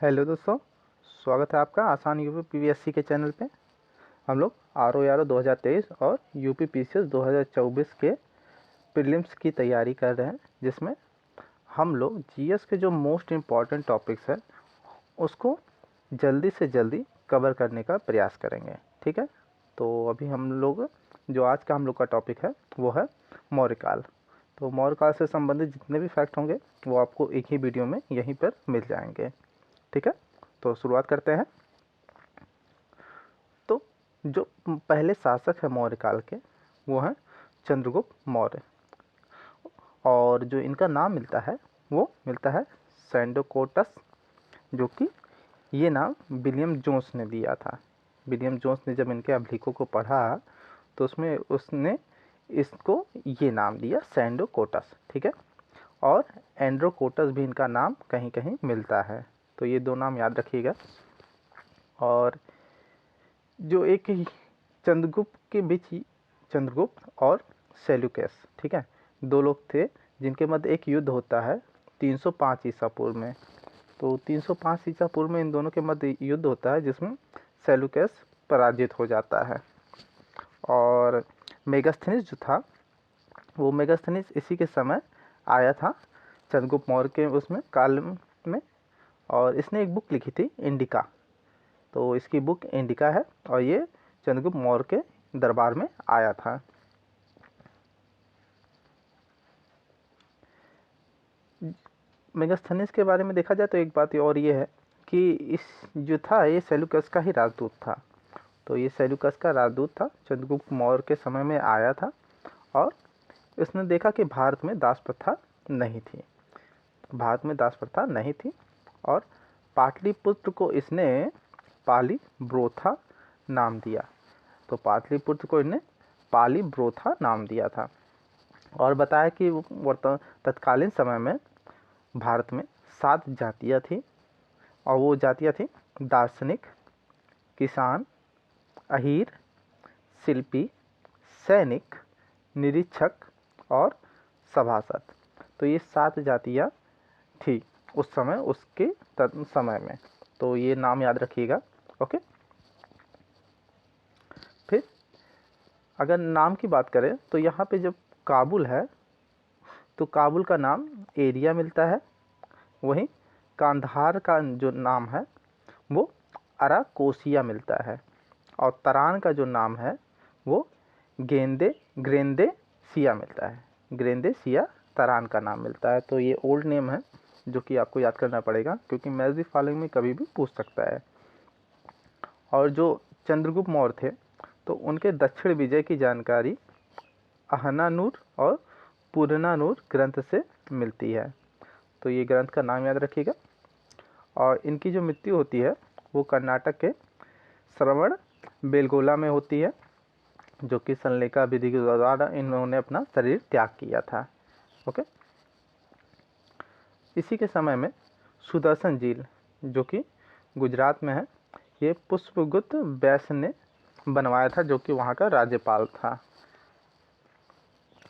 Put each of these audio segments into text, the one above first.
Hello दोस्तों, स्वागत है आपका आसान यूपी पीवीएससी के चैनल पे। हम लोग आर ओ आर 2023 और यूपी पीसीएस 2024 के प्रीलिम्स की तैयारी कर रहे हैं, जिसमें हम लोग जीएस के जो मोस्ट इम्पॉर्टेंट टॉपिक्स है उसको जल्दी से जल्दी कवर करने का प्रयास करेंगे। ठीक है, तो अभी हम लोग जो आज का हम लोग का टॉपिक है वो है मौर्यकाल। तो मौर्यकाल से संबंधित जितने भी फैक्ट होंगे वो आपको एक ही वीडियो में यहीं पर मिल जाएंगे। ठीक है, तो शुरुआत करते हैं। तो जो पहले शासक है मौर्यकाल के वो हैं चंद्रगुप्त मौर्य, और जो इनका नाम मिलता है वो मिलता है सैंडोकोटस, जो कि ये नाम विलियम जोन्स ने दिया था। विलियम जोन्स ने जब इनके अभिलेखों को पढ़ा तो उसमें उसने इसको ये नाम दिया सैंडोकोटस। ठीक है, और एंड्रोकोटस भी इनका नाम कहीं कहीं मिलता है, तो ये दो नाम याद रखिएगा। और जो एक ही चंद्रगुप्त के बीच ही चंद्रगुप्त और सेल्यूकस, ठीक है, दो लोग थे जिनके मध्य एक युद्ध होता है 305 ईसा पूर्व में। तो 305 ईसा पूर्व में इन दोनों के मध्य युद्ध होता है जिसमें सेल्यूकस पराजित हो जाता है। और मेगास्थनीज जो था वो मेगास्थनीज इसी के समय आया था चंद्रगुप्त मौर्य के उसमें काल में, और इसने एक बुक लिखी थी इंडिका। तो इसकी बुक इंडिका है और ये चंद्रगुप्त मौर्य के दरबार में आया था। मेगास्थनीज के बारे में देखा जाए तो एक बात और ये है कि इस जो था ये सेल्यूकस का ही राजदूत था। तो ये सेल्यूकस का राजदूत था, चंद्रगुप्त मौर्य के समय में आया था और इसने देखा कि भारत में दास प्रथा नहीं थी। भारत में दास प्रथा नहीं थी और पाटलिपुत्र को इसने पाली ब्रोथा नाम दिया। तो पाटलिपुत्र को इन्हें पाली ब्रोथा नाम दिया था और बताया कि तत्कालीन समय में भारत में 7 जातियाँ थी, और वो जातियाँ थी दार्शनिक, किसान, अहीर, शिल्पी, सैनिक, निरीक्षक और सभासद। तो ये 7 जातियाँ थी उस समय, उसके समय में। तो ये नाम याद रखिएगा। ओके, फिर अगर नाम की बात करें तो यहाँ पे जब काबुल है तो काबुल का नाम एरिया मिलता है, वहीं कांधार का जो नाम है वो अराकोसिया मिलता है, और तरान का जो नाम है वो ग्रेंदेसिया मिलता है। ग्रेंदेसिया तरान का नाम मिलता है। तो ये ओल्ड नेम है जो कि आपको याद करना पड़ेगा, क्योंकि मैच द फॉलोइंग में कभी भी पूछ सकता है। और जो चंद्रगुप्त मौर्य थे तो उनके दक्षिण विजय की जानकारी अहनानूर और पुरनानूर ग्रंथ से मिलती है। तो ये ग्रंथ का नाम याद रखिएगा। और इनकी जो मृत्यु होती है वो कर्नाटक के श्रवण बेलगोला में होती है, जो कि सनलेखा विधि के द्वारा इन्होंने अपना शरीर त्याग किया था। ओके, इसी के समय में सुदर्शन झील जो कि गुजरात में है, ये पुष्पगुप्त वैश्य ने बनवाया था, जो कि वहाँ का राज्यपाल था।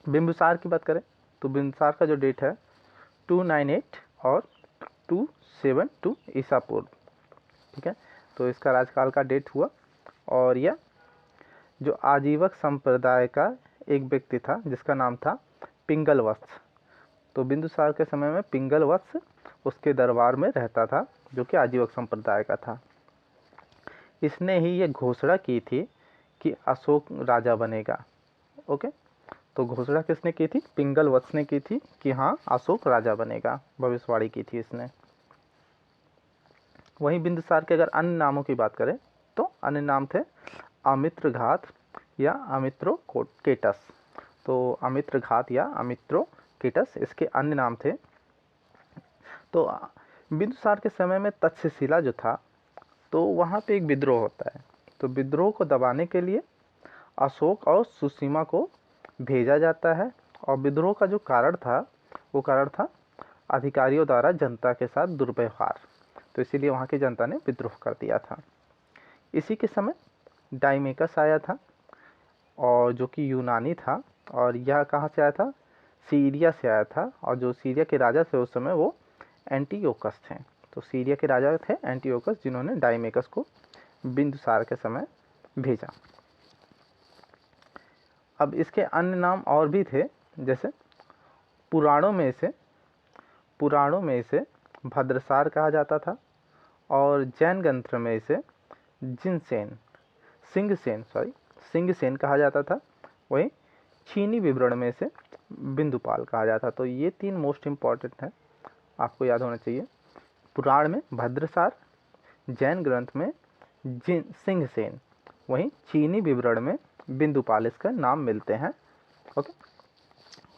बिंदुसार की बात करें तो बिंदुसार का जो डेट है 298 और 272 ईसा पूर्व। ठीक है, तो इसका राजकाल का डेट हुआ। और यह जो आजीवक संप्रदाय का एक व्यक्ति था जिसका नाम था पिंगल वत्स। तो बिंदुसार के समय में पिंगल वत्स उसके दरबार में रहता था, जो कि आजीवक संप्रदाय का था। इसने ही ये घोषणा की थी कि अशोक राजा बनेगा। ओके, तो घोषणा किसने की थी? पिंगल वत्स ने की थी कि हाँ अशोक राजा बनेगा, भविष्यवाणी की थी इसने। वहीं बिंदुसार के अगर अन्य नामों की बात करें तो अन्य नाम थे अमित्रघात या अमित्रोकेटस। तो अमित्रघात या अमित्रोकेटस इसके अन्य नाम थे। तो बिंदुसार के समय में तक्षशिला जो था तो वहाँ पे एक विद्रोह होता है। तो विद्रोह को दबाने के लिए अशोक और सुसीमा को भेजा जाता है, और विद्रोह का जो कारण था वो कारण था अधिकारियों द्वारा जनता के साथ दुर्व्यवहार। तो इसीलिए वहाँ की जनता ने विद्रोह कर दिया था। इसी के समय डाइमेकस आया था, और जो कि यूनानी था, और यह कहाँ से आया था? सीरिया से आया था। और जो सीरिया के राजा थे उस समय वो एंटीओकस थे। तो सीरिया के राजा थे एंटियोकस, जिन्होंने डाइमेकस को बिंदुसार के समय भेजा। अब इसके अन्य नाम और भी थे, जैसे पुराणों में इसे भद्रसार कहा जाता था, और जैन ग्रंथ में इसे सिंहसेन कहा जाता था। वहीं चीनी विवरण में इसे बिंदुपाल कहा जाता। तो ये 3 मोस्ट इम्पॉर्टेंट हैं, आपको याद होना चाहिए। पुराण में भद्रसार, जैन ग्रंथ में सिंहसेन, वहीं चीनी विवरण में बिंदुपाल इसका नाम मिलते हैं। ओके।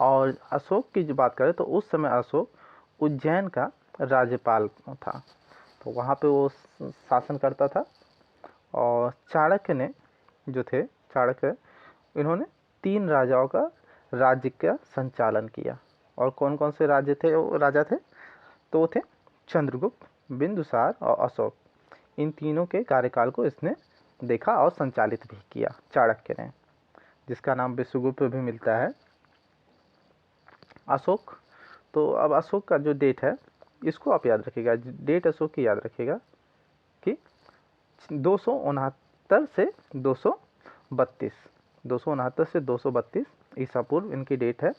और अशोक की जो बात करें तो उस समय अशोक उज्जैन का राज्यपाल था, तो वहाँ पे वो शासन करता था। और चाणक्य इन्होंने 3 राजाओं का राज्य का संचालन किया। और कौन कौन से राजा थे? तो वो थे चंद्रगुप्त, बिंदुसार और अशोक। इन तीनों के कार्यकाल को इसने देखा और संचालित भी किया चाणक्य ने, जिसका नाम विश्वगुप्त भी मिलता है। अशोक, तो अब अशोक का जो डेट है इसको आप याद रखिएगा, डेट अशोक की याद रखिएगा कि 269 से 232 ईसा पूर्व इनकी डेट है।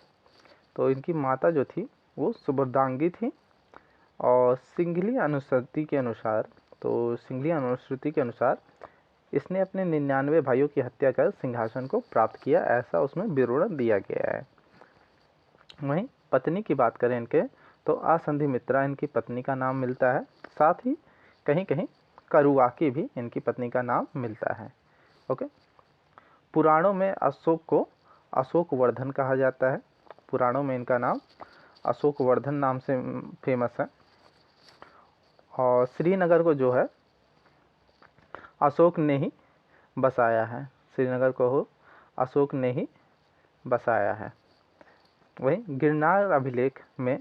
तो इनकी माता जो थी वो सुभद्रांगी थी, और सिंघली अनुश्रुति के अनुसार इसने अपने 99 भाइयों की हत्या कर सिंहासन को प्राप्त किया, ऐसा उसमें विवरण दिया गया है। वहीं पत्नी की बात करें इनके, तो आसंधिमित्रा इनकी पत्नी का नाम मिलता है। साथ ही कहीं कहीं करुआकी भी इनकी पत्नी का नाम मिलता है। ओके। पुराणों में अशोक को अशोकवर्धन कहा जाता है। पुराणों में इनका नाम अशोकवर्धन नाम से फेमस है। और श्रीनगर को जो है अशोक ने ही बसाया है। श्रीनगर को अशोक ने ही बसाया है। वहीं गिरनार अभिलेख में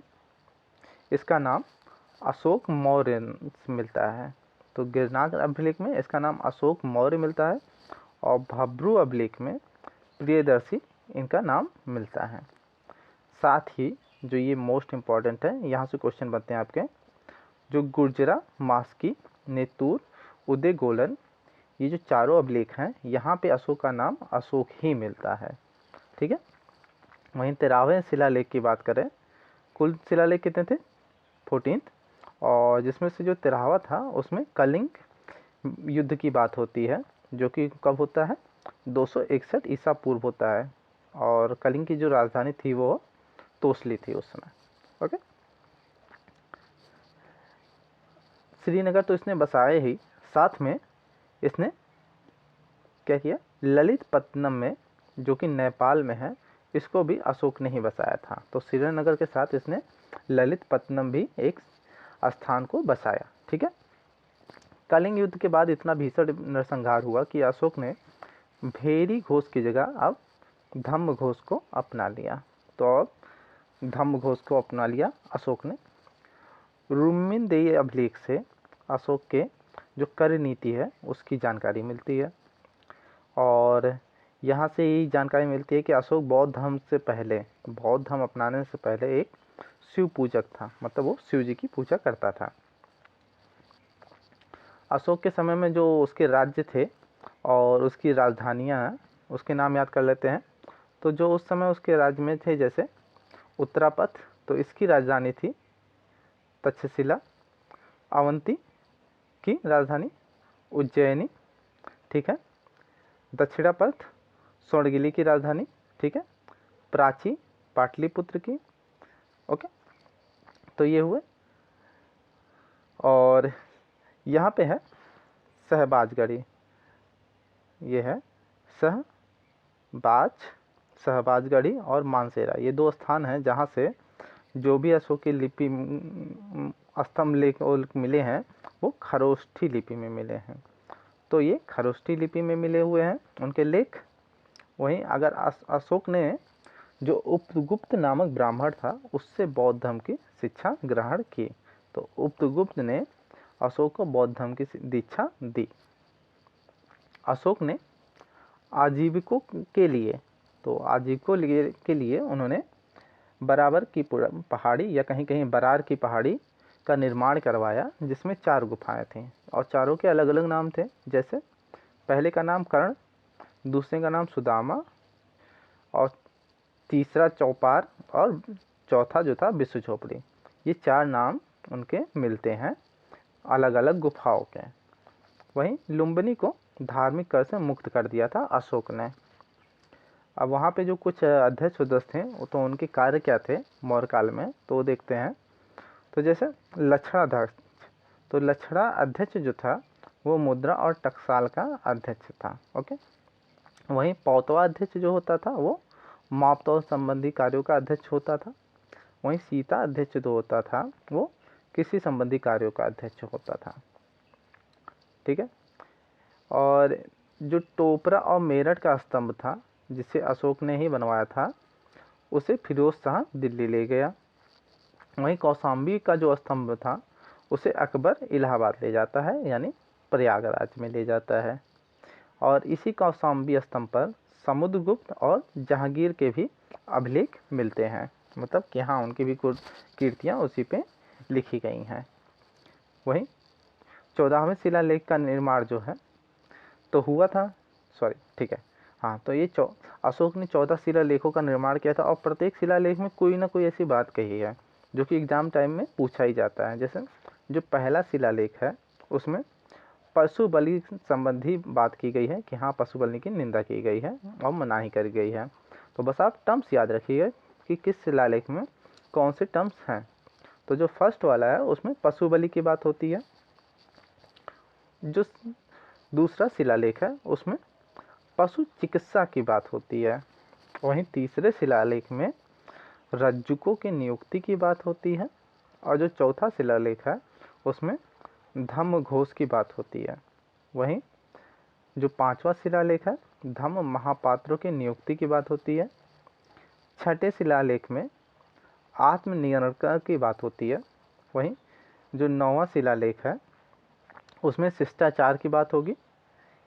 इसका नाम अशोक मौर्य मिलता है। तो गिरनार अभिलेख में इसका नाम अशोक मौर्य मिलता है, और भब्रू अभिलेख में प्रियदर्शी इनका नाम मिलता है। साथ ही जो ये मोस्ट इम्पॉर्टेंट है, यहाँ से क्वेश्चन बनते हैं आपके, जो गुर्जरा, मास्की, नेतूर, उदयगोलन, ये जो चारों अभिलेख हैं, यहाँ पे अशोक का नाम अशोक ही मिलता है। ठीक है। वहीं 13वें शिलालेख की बात करें, कुल शिलालेख कितने थे? 14, और जिसमें से जो 13वां था उसमें कलिंग युद्ध की बात होती है, जो कि कब होता है? 261 ईसा पूर्व होता है। और कलिंग की जो राजधानी थी वो तोसली थी उस समय। ओके। श्रीनगर तो इसने बसाए ही, साथ में इसने क्या किया? ललितपत्तनम में, जो कि नेपाल में है, इसको भी अशोक ने ही बसाया था। तो श्रीनगर के साथ इसने ललितपत्तनम भी एक स्थान को बसाया। ठीक है। कलिंग युद्ध के बाद इतना भीषण नरसंहार हुआ कि अशोक ने भेरी घोष की जगह अब धम्म घोष को अपना लिया। तो अब धम्म घोष को अपना लिया अशोक ने। रुम्मिनदेही अभिलेख से अशोक के जो कर नीति है उसकी जानकारी मिलती है, और यहाँ से यही जानकारी मिलती है कि अशोक बौद्ध धर्म अपनाने से पहले एक शिव पूजक था, मतलब वो शिव जी की पूजा करता था। अशोक के समय में जो उसके राज्य थे और उसकी राजधानियाँ, उसके नाम याद कर लेते हैं। तो जो उस समय उसके राज्य में थे, जैसे उत्तरापथ, तो इसकी राजधानी थी तक्षशिला। अवंती की राजधानी उज्जैनी। ठीक है। दक्षिणापथ स्वर्णगिरी की राजधानी। ठीक है। प्राची पाटलिपुत्र की। ओके। तो ये हुए। और यहाँ पे है सहबाजगढ़ी, ये है सहबाजगढ़ी और मानसेरा, ये 2 स्थान हैं जहाँ से जो भी अशोक की लिपि स्तंभ लेख मिले हैं वो खरोष्ठी लिपि में मिले हैं। तो ये खरोष्ठी लिपि में मिले हुए हैं उनके लेख। वहीं अगर अशोक ने जो उपगुप्त नामक ब्राह्मण था उससे बौद्ध धर्म की शिक्षा ग्रहण की, तो उपगुप्त ने अशोक को बौद्ध धर्म की दीक्षा दी। अशोक ने आजीविकों के लिए उन्होंने बराबर की पहाड़ी या कहीं कहीं बरार की पहाड़ी का निर्माण करवाया, जिसमें 4 गुफाएं थीं और चारों के अलग अलग नाम थे। जैसे पहले का नाम कर्ण, दूसरे का नाम सुदामा, और तीसरा चौपार, और चौथा जो था विष्णु झोपड़ी। ये 4 नाम उनके मिलते हैं अलग अलग गुफाओं के। वहीं लुम्बिनी को धार्मिक कर से मुक्त कर दिया था अशोक ने। अब वहाँ पे जो कुछ अध्यक्ष सदस्य थे तो उनके कार्य क्या थे मौर्य काल में, तो देखते हैं। तो जैसे लक्षणाध्यक्ष, तो लक्षणा अध्यक्ष जो था वो मुद्रा और टकसाल का अध्यक्ष था। ओके। वहीं पौतवा अध्यक्ष जो होता था वो मापतौल संबंधी कार्यों का अध्यक्ष होता था। वहीं सीता अध्यक्ष जो होता था वो कृषि संबंधी कार्यों का अध्यक्ष होता था। ठीक है। और जो टोपरा और मेरठ का स्तंभ था जिसे अशोक ने ही बनवाया था, उसे फिरोज शाह दिल्ली ले गया। वहीं कौशाम्बी का जो स्तंभ था उसे अकबर इलाहाबाद ले जाता है, यानी प्रयागराज में ले जाता है। और इसी कौशाम्बी स्तंभ पर समुद्रगुप्त और जहांगीर के भी अभिलेख मिलते हैं, मतलब कि हाँ उनकी भी कुछ कीर्तियाँ उसी पे लिखी गई हैं। वहीं 14वें शिलालेख का निर्माण जो है तो हुआ था, ठीक है, हाँ, तो ये अशोक ने 14 शिलालेखों का निर्माण किया था। और प्रत्येक शिलालेख में कोई ना कोई ऐसी बात कही है जो कि एग्जाम टाइम में पूछा ही जाता है। जैसे जो पहला शिलालेख है उसमें पशु बलि संबंधी बात की गई है कि हाँ पशु बलि की निंदा की गई है और मनाही करी गई है। तो बस आप टर्म्स याद रखिए कि किस शिलालेख में कौन से टर्म्स हैं। तो जो फर्स्ट वाला है उसमें पशु बलि की बात होती है। जो दूसरा शिलालेख है उसमें पशु चिकित्सा की बात होती है। वहीं तीसरे शिलालेख में रज्जुकों की नियुक्ति की बात होती है। और जो चौथा शिलालेख है उसमें धम्म घोष की बात होती है। वहीं जो 5वां शिलालेख है धम्म महापात्रों की नियुक्ति की बात होती है। छठे शिलालेख में आत्मनियंत्रण की बात होती है। वहीं जो 9वां शिलालेख है उसमें शिष्टाचार की बात होगी।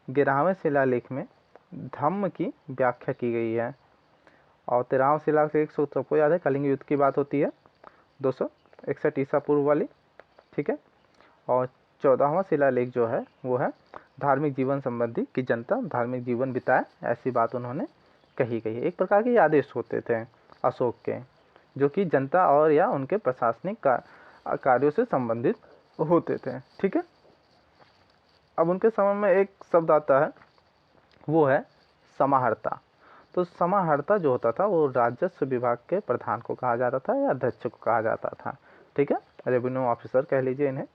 11वें शिलालेख में धम्म की व्याख्या की गई है। और 13वां शिलालेख सबको याद है कलिंग युद्ध की बात होती है 261 ईसा पूर्व वाली। ठीक है। और 14वां शिलालेख जो है वो है धार्मिक जीवन संबंधी कि जनता धार्मिक जीवन बिताए, ऐसी बात उन्होंने कही गई है। एक प्रकार के आदेश होते थे अशोक के जो कि जनता और या उनके प्रशासनिक कार्यों से संबंधित होते थे। ठीक है। अब उनके समय में एक शब्द आता है वो है समाहर्ता। तो समाहर्ता जो होता था वो राजस्व विभाग के प्रधान को कहा जाता था या अध्यक्ष को कहा जाता था। ठीक है, रेवेन्यू ऑफिसर कह लीजिए इन्हें।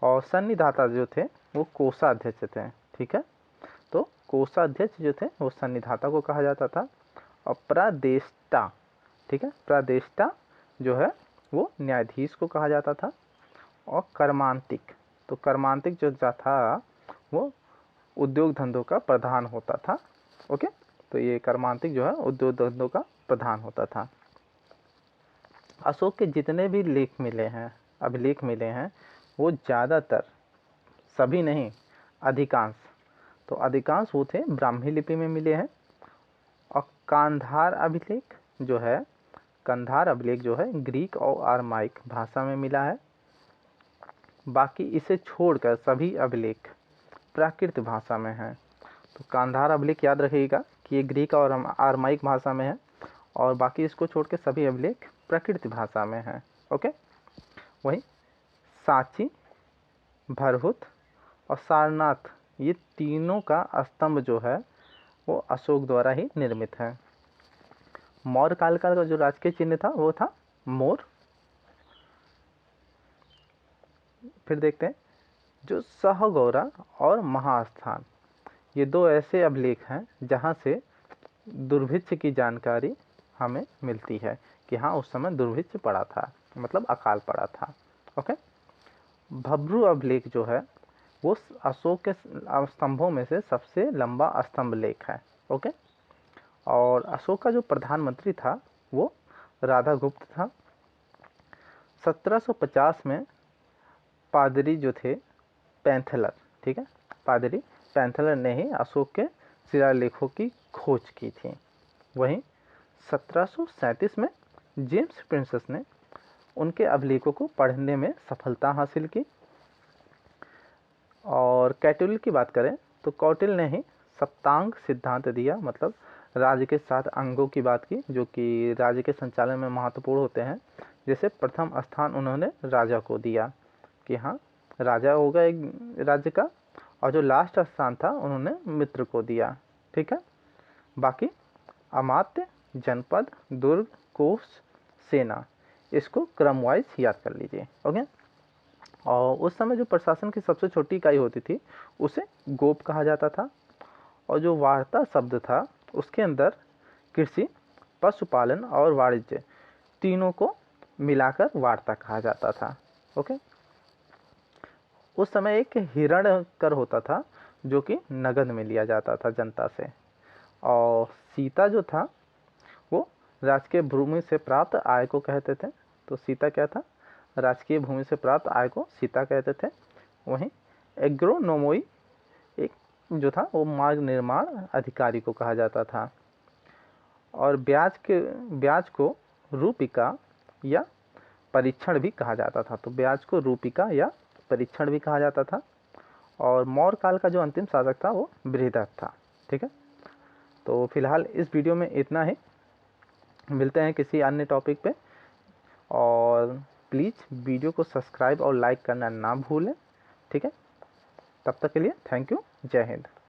और सन्निधाता जो थे वो कोषाध्यक्ष थे। ठीक है, तो कोषाध्यक्ष जो थे वो सन्निधाता को कहा जाता था। और प्रादेष्टा, ठीक है, प्रादेष्टा जो है वो न्यायाधीश को कहा जाता था। और कर्मांतिक, तो कर्मांतिक जो था वो उद्योग धंधों का प्रधान होता था। ओके, तो ये कर्मांतिक जो है उद्योग धंधों का प्रधान होता था। अशोक के जितने भी लेख मिले हैं, अभिलेख मिले हैं, वो ज़्यादातर, सभी नहीं, अधिकांश, तो अधिकांश वो थे ब्राह्मी लिपि में मिले हैं। और कांधार अभिलेख जो है, कंधार अभिलेख जो है ग्रीक और अरामाइक भाषा में मिला है। बाकी इसे छोड़कर सभी अभिलेख प्राकृत भाषा में हैं। तो कांधार अभिलेख याद रखिएगा कि ये ग्रीक और अरामाइक भाषा में है, और बाकी इसको छोड़ के सभी अभिलेख प्राकृत भाषा में हैं। ओके, वहीं सांची, भरहुत और सारनाथ, ये तीनों का स्तंभ जो है वो अशोक द्वारा ही निर्मित है। मौर्य काल का जो राजकीय चिन्ह था वो था मोर। फिर देखते हैं जो सहगौरा और महास्थान, ये दो ऐसे अभिलेख हैं जहाँ से दुर्भिक्ष की जानकारी हमें मिलती है कि हाँ उस समय दुर्भिक्ष पड़ा था, मतलब अकाल पड़ा था। ओके, भब्रू अभिलेख जो है वो अशोक के स्तंभों में से सबसे लंबा स्तंभ लेख है। ओके, और अशोक का जो प्रधानमंत्री था वो राधागुप्त था। 1750 में पादरी जो थे पैंथलर, ठीक है, पादरी पैंथलर ने ही अशोक के शिलालेखों की खोज की थी। वहीं 1737 में जेम्स प्रिंसेस ने उनके अभिलेखों को पढ़ने में सफलता हासिल की। और कौटिल्य की बात करें तो कौटिल्य ने ही सप्तांग सिद्धांत दिया, मतलब राज्य के 7 अंगों की बात की जो कि राज्य के संचालन में महत्वपूर्ण होते हैं। जैसे प्रथम स्थान उन्होंने राजा को दिया कि हाँ राजा होगा एक राज्य का, और जो लास्ट स्थान था उन्होंने मित्र को दिया। ठीक है, बाकी अमात्य, जनपद, दुर्ग, कोष, सेना, इसको क्रम वाइज याद कर लीजिए। ओके। और उस समय जो प्रशासन की सबसे छोटी इकाई होती थी उसे गोप कहा जाता था। और जो वार्ता शब्द था उसके अंदर कृषि, पशुपालन और वाणिज्य तीनों को मिलाकर वार्ता कहा जाता था। ओके। उस समय एक हिरण कर होता था जो कि नगद में लिया जाता था जनता से। और सीता जो था वो राजकीय भूमि से प्राप्त आय को कहते थे। तो सीता क्या था, राजकीय भूमि से प्राप्त आय को सीता कहते थे। वहीं एग्रोनोमोई एक जो था वो मार्ग निर्माण अधिकारी को कहा जाता था। और ब्याज को रूपिका या परीक्षण भी कहा जाता था। तो ब्याज को रूपिका या परीक्षण भी कहा जाता था। और मौर्य काल का जो अंतिम शासक था वो बृहदत्त था। ठीक है, तो फिलहाल इस वीडियो में इतना ही, मिलते हैं किसी अन्य टॉपिक पे। और प्लीज़ वीडियो को सब्सक्राइब और लाइक करना ना भूलें। ठीक है, तब तक के लिए थैंक यू, जय हिंद।